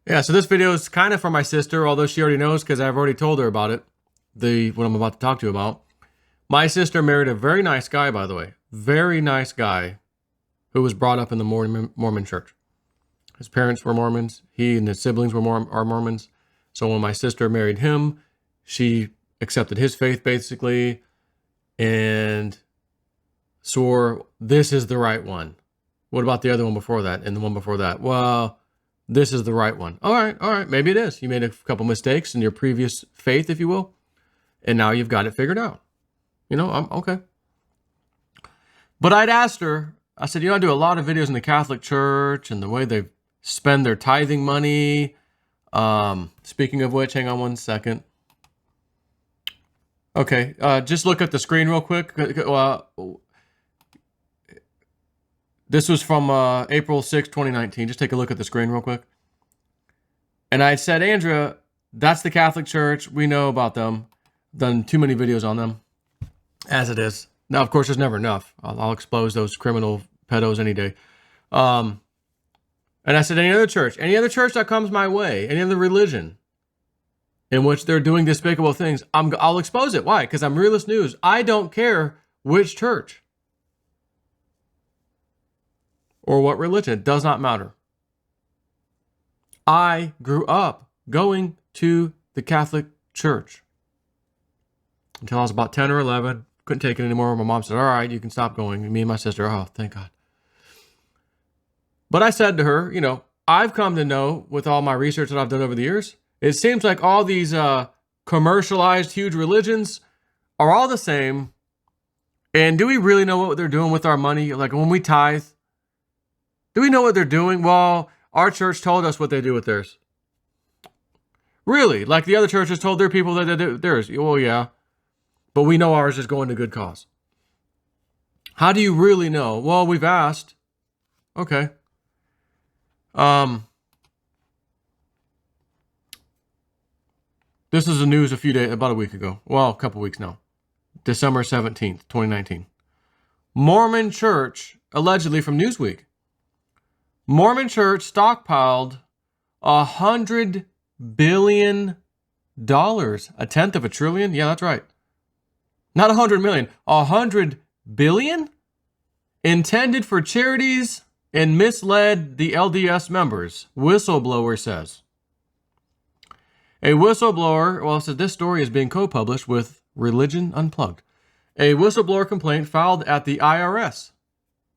Yeah, so this video is kind of for my sister, although she already knows because I've already told her about it, what I'm about to talk to you about. My sister married a very nice guy, by the way. Very nice guy who was brought up in the Mormon church. His parents were Mormons. He and his siblings are Mormons. So when my sister married him, she accepted his faith, basically, and swore, this is the right one. What about the other one before that and the one before that? Well, this is the right one. All right, maybe it is. You made a couple mistakes in your previous faith, if you will, and now you've got it figured out. I'm okay. But I'd asked her, I said, I do a lot of videos in the Catholic Church and the way they spend their tithing money. Speaking of which, hang on one second. Okay, just look at the screen real quick. This was from April 6, 2019. Just take a look at the screen real quick. And I said, Andrea, that's the Catholic Church. We know about them. Done too many videos on them, as it is. Now, of course, there's never enough. I'll expose those criminal pedos any day. And I said, any other church that comes my way, any other religion in which they're doing despicable things, I'll expose it. Why? Because I'm Realist News. I don't care which church or what religion. It does not matter. I grew up going to the Catholic Church until I was about 10 or 11. Couldn't take it anymore. My mom said, all right, you can stop going. Me and my sister, oh, thank God. But I said to her, I've come to know with all my research that I've done over the years, it seems like all these commercialized huge religions are all the same. And do we really know what they're doing with our money? Like when we tithe, do we know what they're doing? Well, our church told us what they do with theirs. Really? Like the other churches told their people that they do theirs? Well, yeah. But we know ours is going to good cause. How do you really know? Well, we've asked. Okay. This is the news about a week ago. Well, a couple weeks now. December 17th, 2019. Mormon Church, allegedly from Newsweek. Mormon Church stockpiled $100 billion. A tenth of a trillion? Yeah, that's right. Not 100 million, 100 billion? Intended for charities and misled the LDS members, whistleblower says. A whistleblower, said this story is being co-published with Religion Unplugged. A whistleblower complaint filed at the IRS,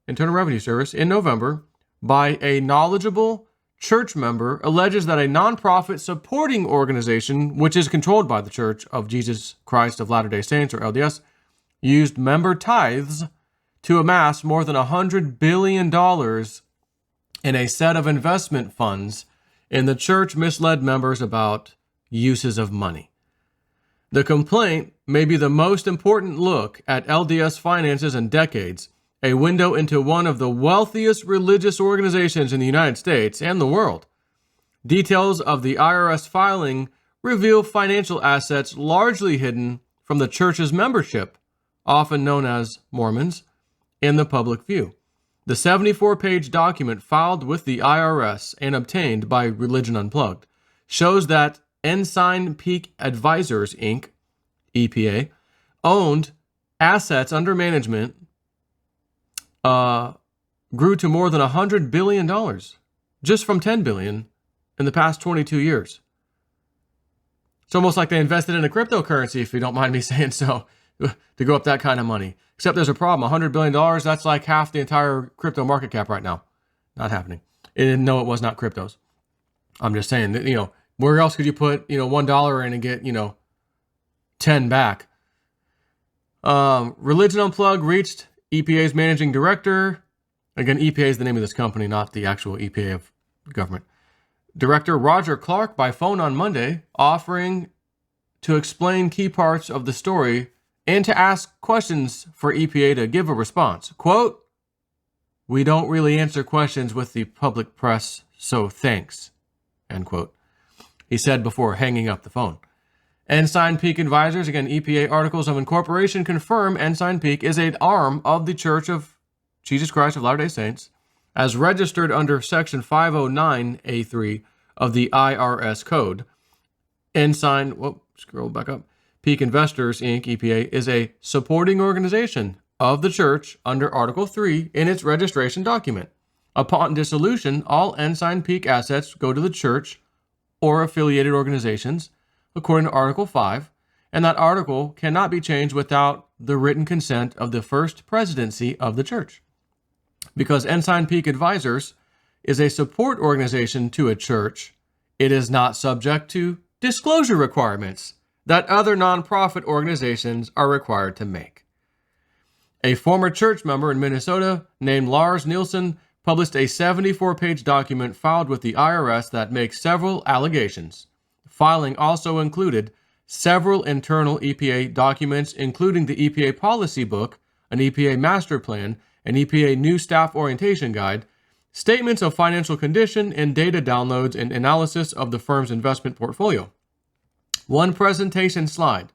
Internal Revenue Service, in November by a knowledgeable church member alleges that a nonprofit supporting organization, which is controlled by the Church of Jesus Christ of Latter-day Saints, or LDS, used member tithes to amass more than $100 billion in a set of investment funds, and the church misled members about uses of money. The complaint may be the most important look at LDS finances in decades, a window into one of the wealthiest religious organizations in the United States and the world. Details of the IRS filing reveal financial assets largely hidden from the church's membership, often known as Mormons, in the public view. The 74-page document filed with the IRS and obtained by Religion Unplugged shows that Ensign Peak Advisors, Inc., EPA, owned assets under management grew to more than $100 billion, just from $10 billion in the past 22 years. It's almost like they invested in a cryptocurrency, if you don't mind me saying so, to go up that kind of money. Except there's a problem. $100 billion, that's like half the entire crypto market cap right now. Not happening. And no, it was not cryptos. I'm just saying that, where else could you put, $1 in and get, 10 back? Religion Unplugged reached EPA's managing director. Again, EPA is the name of this company, not the actual EPA of government. Director Roger Clark by phone on Monday, offering to explain key parts of the story and to ask questions for EPA to give a response. Quote, "We don't really answer questions with the public press, so thanks," end quote. He said before hanging up the phone. Ensign Peak Advisors, again, EPA articles of incorporation confirm Ensign Peak is an arm of the Church of Jesus Christ of Latter-day Saints, as registered under Section 509A3 of the IRS code. Ensign, scroll back up. Peak Investors, Inc., EPA, is a supporting organization of the church under Article 3 in its registration document. Upon dissolution, all Ensign Peak assets go to the church or affiliated organizations, according to Article 5, and that article cannot be changed without the written consent of the first presidency of the church. Because Ensign Peak Advisors is a support organization to a church, it is not subject to disclosure requirements that other nonprofit organizations are required to make. A former church member in Minnesota named Lars Nielsen published a 74-page document filed with the IRS that makes several allegations. Filing also included several internal EPA documents, including the EPA policy book, an EPA master plan, an EPA new staff orientation guide, statements of financial condition, and data downloads and analysis of the firm's investment portfolio. One presentation slide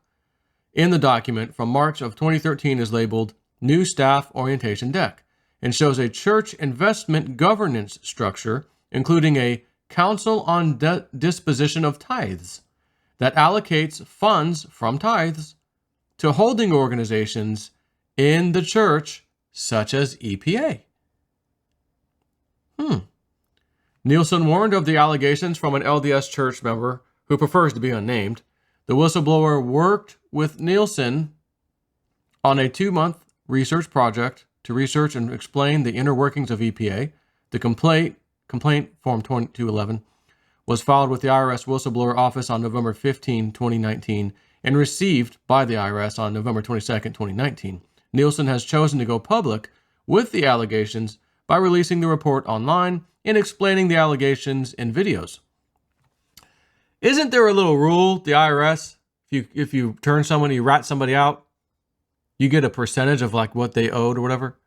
in the document from March of 2013 is labeled New Staff Orientation Deck and shows a church investment governance structure, including a Council on Disposition of Tithes that allocates funds from tithes to holding organizations in the church, such as EPA. Nielsen warned of the allegations from an LDS church member who prefers to be unnamed. The whistleblower worked with Nielsen on a 2-month research project to research and explain the inner workings of EPA. The complaint Form 2211, was filed with the IRS Whistleblower Office on November 15, 2019, and received by the IRS on November 22, 2019. Nielsen has chosen to go public with the allegations by releasing the report online and explaining the allegations in videos. Isn't there a little rule, the IRS, if you turn someone, you rat somebody out, you get a percentage of like what they owed or whatever?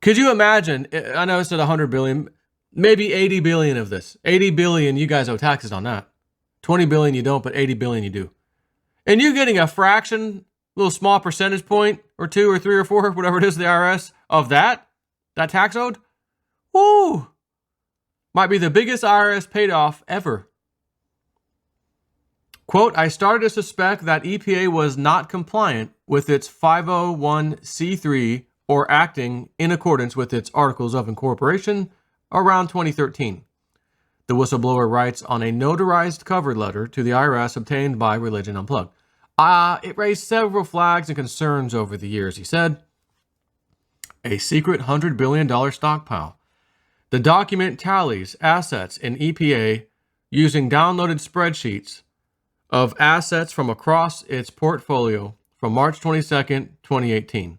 Could you imagine, I know it's at 100 billion, maybe 80 billion of this. 80 billion, you guys owe taxes on that. 20 billion you don't, but 80 billion you do. And you're getting a fraction, little small percentage point, or 2 or 3 or 4, whatever it is, the IRS, of that tax owed? Woo! Might be the biggest IRS paid off ever. Quote, I started to suspect that EPA was not compliant with its 501c3 or acting in accordance with its Articles of Incorporation around 2013. The whistleblower writes on a notarized cover letter to the IRS obtained by Religion Unplugged. It raised several flags and concerns over the years, he said. A secret $100 billion stockpile. The document tallies assets in EPA using downloaded spreadsheets of assets from across its portfolio from March 22, 2018.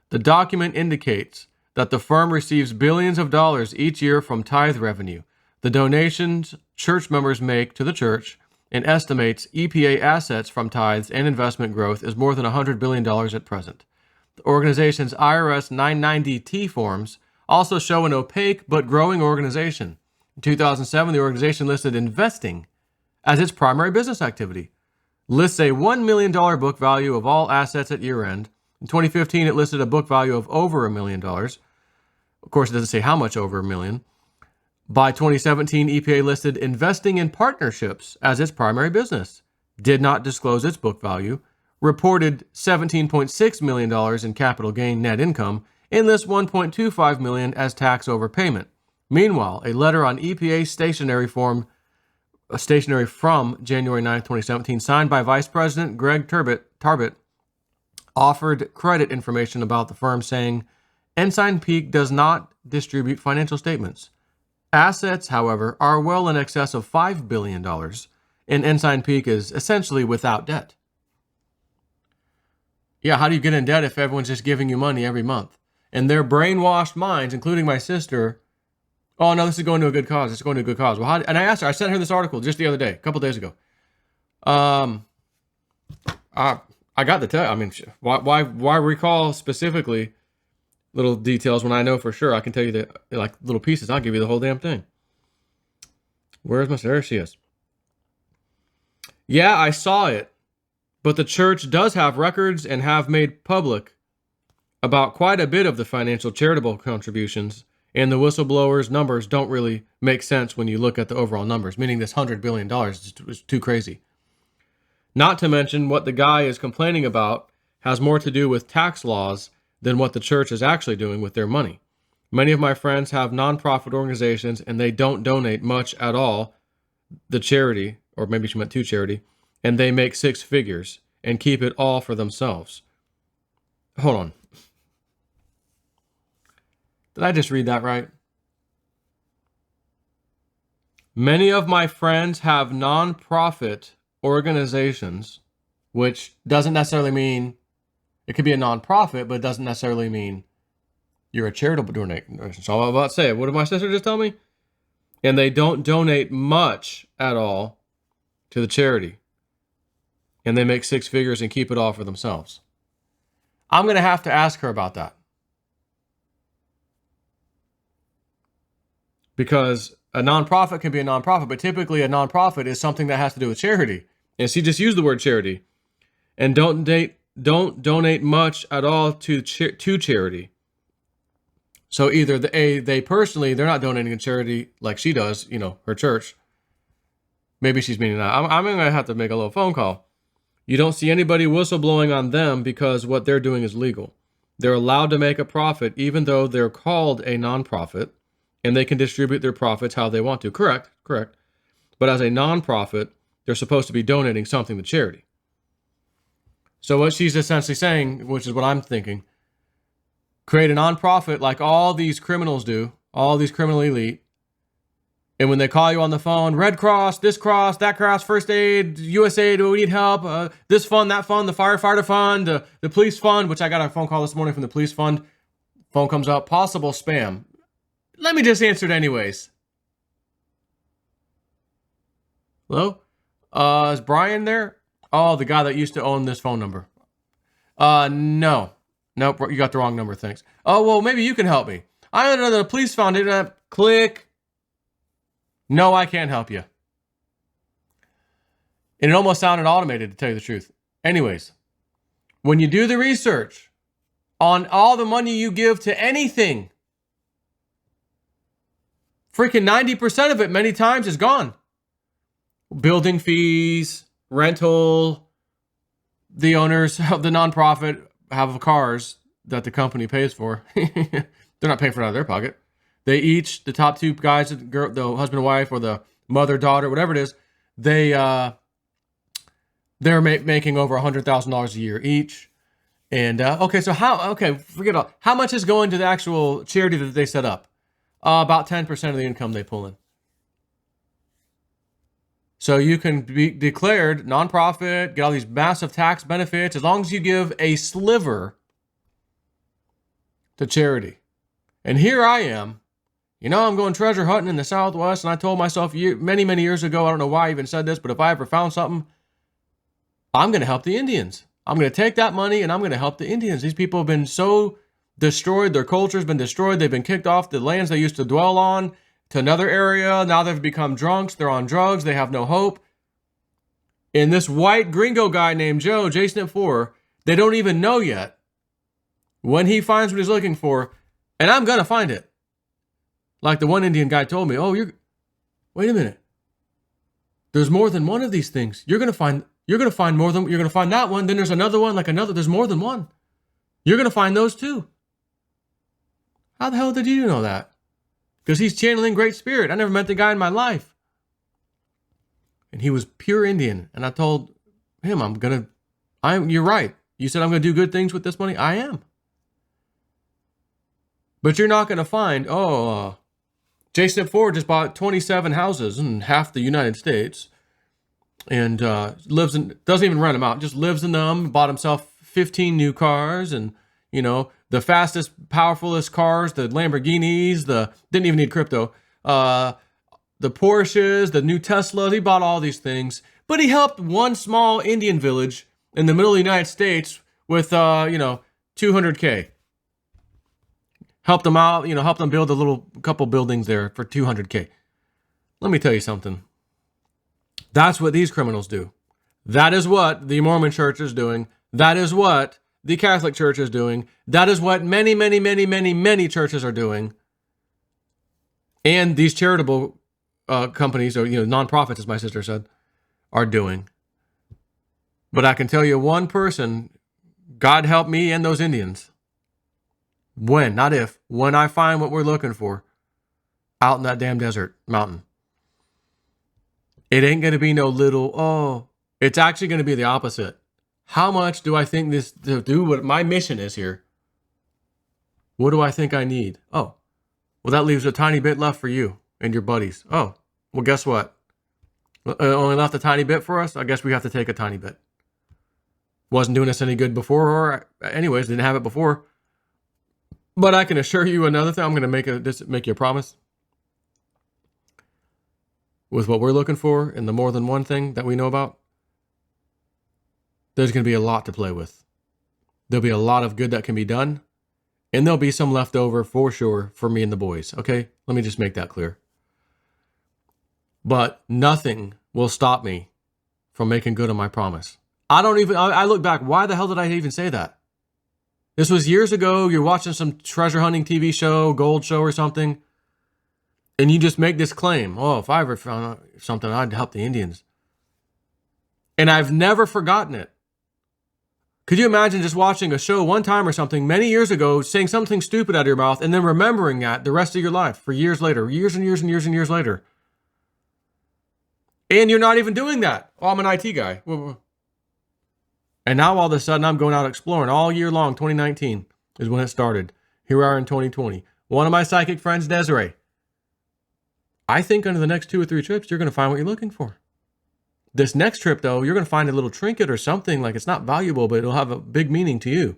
The document indicates that the firm receives billions of dollars each year from tithe revenue, the donations church members make to the church, and estimates EPA assets from tithes and investment growth is more than $100 billion at present. The organization's IRS 990T forms also show an opaque but growing organization. In 2007, the organization listed investing as its primary business activity, lists a $1 million book value of all assets at year-end. In 2015, it listed a book value of over $1 million. Of course, it doesn't say how much over $1 million. By 2017, EPA listed investing in partnerships as its primary business, did not disclose its book value, reported $17.6 million in capital gain net income, and lists $1.25 million as tax overpayment. Meanwhile, a letter on EPA stationery from January 9, 2017, signed by Vice President Greg Tarbit, offered credit information about the firm, saying, Ensign Peak does not distribute financial statements. Assets, however, are well in excess of $5 billion, and Ensign Peak is essentially without debt. Yeah, how do you get in debt if everyone's just giving you money every month? And their brainwashed minds, including my sister, oh, no, this is going to a good cause. It's going to a good cause. Well, and I asked her, I sent her this article just the other day, a couple days ago. I got the tell. I mean, why recall specifically little details when I know for sure? I can tell you that, like, little pieces. I'll give you the whole damn thing. Where's my, there she is. Yeah, I saw it, but the church does have records and have made public about quite a bit of the financial charitable contributions And the whistleblowers' numbers don't really make sense when you look at the overall numbers, meaning this $100 billion is too crazy. Not to mention what the guy is complaining about has more to do with tax laws than what the church is actually doing with their money. Many of my friends have nonprofit organizations and they don't donate much at all the charity, or maybe she meant to charity, and they make six figures and keep it all for themselves. Hold on. Did I just read that right? Many of my friends have nonprofit organizations, which doesn't necessarily mean it could be a nonprofit, but it doesn't necessarily mean you're a charitable donation. So I'm about to say, what did my sister just tell me? And they don't donate much at all to the charity. And they make six figures and keep it all for themselves. I'm going to have to ask her about that. Because a nonprofit can be a nonprofit, but typically a nonprofit is something that has to do with charity. And she just used the word charity. And don't donate much at all to charity. So either they personally, they're not donating to charity like she does, her church. Maybe she's meaning that. I'm going to have to make a little phone call. You don't see anybody whistleblowing on them because what they're doing is legal. They're allowed to make a profit even though they're called a nonprofit. And they can distribute their profits how they want to. Correct. But as a nonprofit, they're supposed to be donating something to charity. So what she's essentially saying, which is what I'm thinking, create a nonprofit like all these criminals do, all these criminal elite. And when they call you on the phone, Red Cross, this cross, that cross, first aid, USA, do we need help? This fund, that fund, the firefighter fund, the police fund, which I got a phone call this morning from the police fund. Phone comes up, possible spam. Let me just answer it anyways. Hello? Is Brian there? Oh, the guy that used to own this phone number. No. Nope, you got the wrong number, thanks. Oh, well, maybe you can help me. I don't know, the police found it. Click. No, I can't help you. And it almost sounded automated, to tell you the truth. Anyways, when you do the research on all the money you give to anything, freaking 90% of it many times is gone. Building fees, rental, the owners of the nonprofit have cars that the company pays for. They're not paying for it out of their pocket. They each, the top two guys, the husband and wife, or the mother, daughter, whatever it is, they're making over $100,000 a year each. And forget all. How much is going to the actual charity that they set up? About 10% of the income they pull in. So you can be declared nonprofit, get all these massive tax benefits, as long as you give a sliver to charity. And here I am, I'm going treasure hunting in the Southwest, and I told myself many, many years ago, I don't know why I even said this, but if I ever found something, I'm going to help the Indians. I'm going to take that money and I'm going to help the Indians. These people have been so destroyed. Their culture's been destroyed. They've been kicked off the lands they used to dwell on to another area. Now they've become drunks. They're on drugs. They have no hope. And this white gringo guy named Joe, Jason at 4, they don't even know yet when he finds what he's looking for. And I'm going to find it. Like the one Indian guy told me, wait a minute. There's more than one of these things. You're going to find more than, you're going to find that one. Then there's another one, there's more than one. You're going to find those too. How the hell did you know that? Because he's channeling Great Spirit. I never met the guy in my life. And he was pure Indian. And I told him, you're right. You said I'm going to do good things with this money. I am. But you're not going to find, Jason at 4 just bought 27 houses in half the United States. And doesn't even rent them out, just lives in them, bought himself 15 new cars, and, the fastest, powerfulest cars, the Lamborghinis, didn't even need crypto, the Porsches, the new Teslas. He bought all these things, but he helped one small Indian village in the middle of the United States with, $200K. Helped them out, helped them build a couple buildings there for $200K. Let me tell you something. That's what these criminals do. That is what the Mormon Church is doing. That is what the Catholic Church is doing. That is what many, many, many, many, many churches are doing. and these charitable companies, or nonprofits, as my sister said, are doing. But I can tell you one person, God help me and those Indians. When, not if, when I find what we're looking for out in that damn desert mountain. It ain't going to be no little, it's actually going to be the opposite. How much do I think this to do what my mission is here? What do I think I need? Oh, well, that leaves a tiny bit left for you and your buddies. Oh, well, guess what? Only left a tiny bit for us? I guess we have to take a tiny bit. Wasn't doing us any good before, or anyways, didn't have it before. But I can assure you another thing. I'm going to make you a promise. With what we're looking for and the more than one thing that we know about, there's going to be a lot to play with. There'll be a lot of good that can be done, and there'll be some left over for sure for me and the boys. Okay? Let me just make that clear. But nothing will stop me from making good on my promise. I look back, why the hell did I even say that? This was years ago. You're watching some treasure hunting TV show, gold show or something, and you just make this claim. Oh, if I ever found something, I'd help the Indians. And I've never forgotten it. Could you imagine just watching a show one time or something many years ago, saying something stupid out of your mouth, and then remembering that the rest of your life for years later, years and years and years and years later? And you're not even doing that. Oh, I'm an IT guy. And now all of a sudden I'm going out exploring all year long. 2019 is when it started. Here we are in 2020. One of my psychic friends, Desiree. I think under the next 2 or 3 trips, you're going to find what you're looking for. This next trip, though, you're going to find a little trinket or something. Like, it's not valuable, but it'll have a big meaning to you.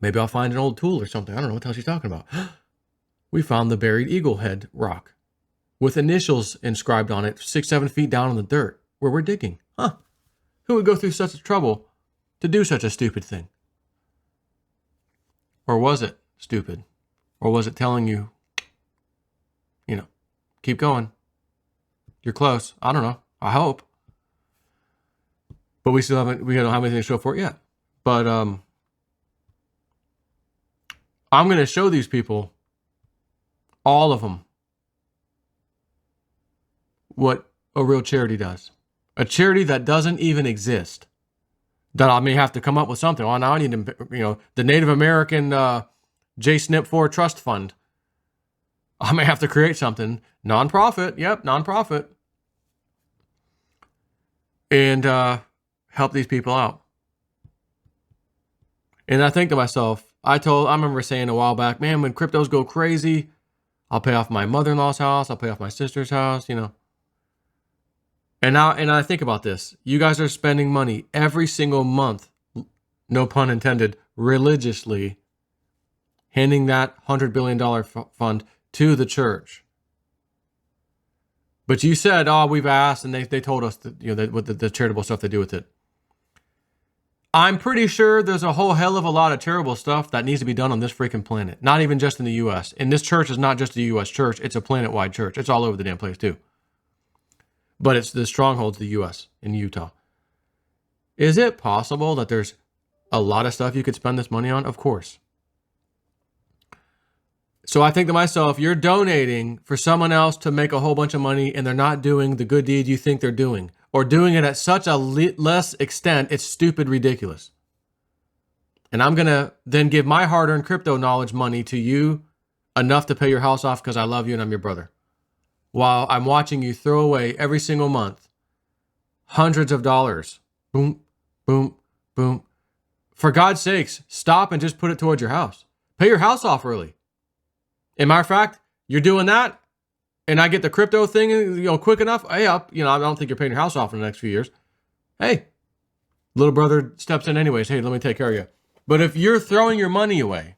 Maybe I'll find an old tool or something. I don't know what the hell she's talking about. We found the buried eagle head rock with initials inscribed on it 6-7 feet down in the dirt where we're digging. Huh. Who would go through such a trouble to do such a stupid thing? Or was it stupid? Or was it telling you, keep going. You're close. I don't know. I hope. But we don't have anything to show for it yet. But I'm going to show these people, all of them, what a real charity does. A charity that doesn't even exist. That I may have to come up with something. Oh, now I need to, the Native American J-SNP4 Trust Fund. I may have to create something. Nonprofit. Yep, nonprofit. And help these people out. And I think to myself, I remember saying a while back, man, when cryptos go crazy, I'll pay off my mother-in-law's house. I'll pay off my sister's house, And I think about this. You guys are spending money every single month, no pun intended, religiously, handing that $100 billion fund to the church. But you said, we've asked, and they told us that, what the charitable stuff they do with it. I'm pretty sure there's a whole hell of a lot of charitable stuff that needs to be done on this freaking planet. Not even just in the U.S. And this church is not just a U.S. church. It's a planet-wide church. It's all over the damn place, too. But it's the strongholds of the U.S. in Utah. Is it possible that there's a lot of stuff you could spend this money on? Of course. So I think to myself, you're donating for someone else to make a whole bunch of money, and they're not doing the good deed you think they're doing, or doing it at such a less extent, it's stupid, ridiculous. And I'm going to then give my hard-earned crypto knowledge money to you, enough to pay your house off because I love you and I'm your brother, while I'm watching you throw away every single month hundreds of dollars. Boom, boom, boom. For God's sakes, stop and just put it towards your house. Pay your house off early. As a matter of fact, you're doing that, and I get the crypto thing, quick enough. Hey, I don't think you're paying your house off in the next few years. Hey, little brother steps in anyways. Hey, let me take care of you. But if you're throwing your money away,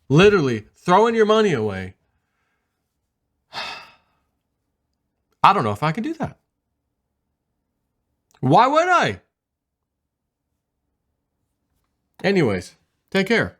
literally throwing your money away, I don't know if I can do that. Why would I? Anyways, take care.